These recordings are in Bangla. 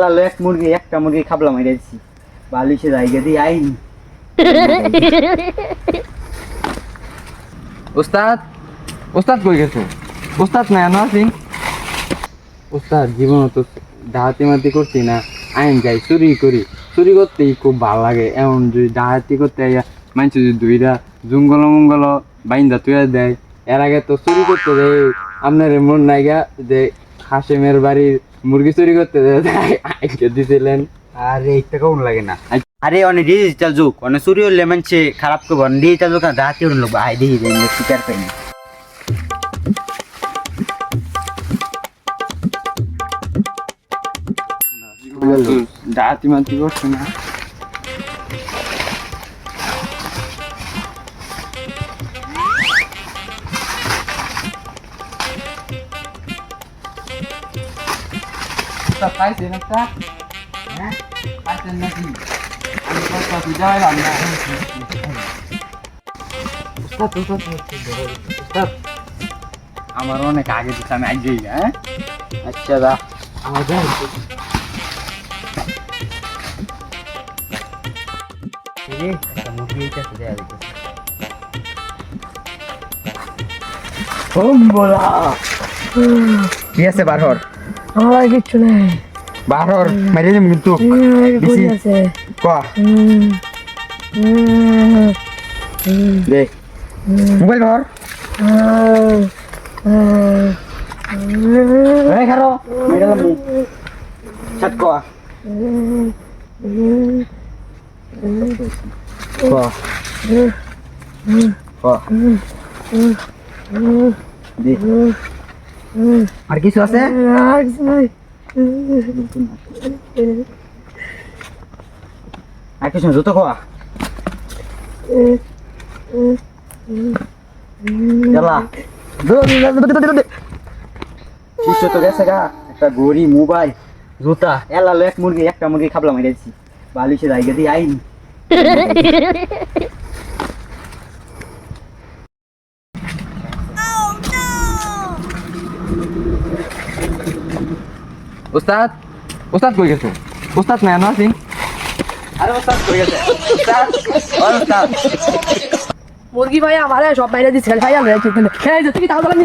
লালো এক মুরগি একটা মুরগি খাবলা মাইরাছি বালিশে জায়গা দিয়ে আইনি। ওস্তাদ ওস্তাদ কই গেছে? ওস্তাদ না এনো আছি। ওস্তাদ জীবন তো ডাহাতি মাতি করছি না, আইন যাই চুরি করি, চুরি করতেই খুব ভালো লাগে। এমন যদি ডাহাতি করতে মানুষ যদি দুইটা জঙ্গল মঙ্গল বাইন্দা তুই দেয়, এর আগে তো চুরি করতে দেয় আপনার মন নাইগা যে হাসেমের বাড়ির মুরগি চুরি করতে দিছিলেন। আরে একটা কোন লাগে না। আরে অনেক ডিজিটাল যুগ, অনেক চুরি হলে মানুষে খারাপ করবো, ডিজিটাল যুগ রাতে উঠে লোক আই দেখি যে শিকার পাইনি। ডাহাতি মাতি করছে না। পাইছেন একটা? হ্যাঁ পাইছেন নাকি? আমি কথা বুঝাইলাম না। আমার অনেক আগে দিচ্ছে, আমি আজ যাই। হ্যাঁ আচ্ছা দা আমার যাই। একটা মুরগি এইটাছে দেয়া দিতেছে। কি আছে বারহর? আমার কিচ্ছু নেই। বারহর মাইরে দিম কিন্তু গুলি আছে। ক দে মোবাইল ধর। এই খারো মাইরে দিম ছাত ক ক ক দে আর কিছু আছে? আর কিছু নাই। আর কিছু জুতো খাওয়া চলা কিছু তো গেছে গা, একটা গড়ি মোবাইল জুতা এলালো এক মুরগি একটা মুরগি খাবলা মাইরাছি বালিশে জায়গা দিয়ে আইনি। ওস্তাদ ওস্তাদ কই গেছে? ওস্তাদ না এনো আছি। আরে ওস্তাদ কই গেছে? ওস্তাদ ও ওস্তাদ মুরগি ভাই আমার সব বাইরে দিচ্ছে ভাই আমরা খেয়ে যেতে কি তাও বলেন।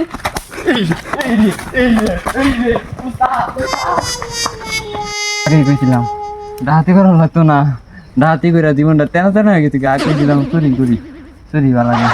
আগে কইছিলাম ডাহাতি করা লাগতো না, ডাহাতি করে জীবনটা তেনা তেনা হয়ে গেছে। আগে দিলাম চুরি করি, চুরি ভালো লাগে।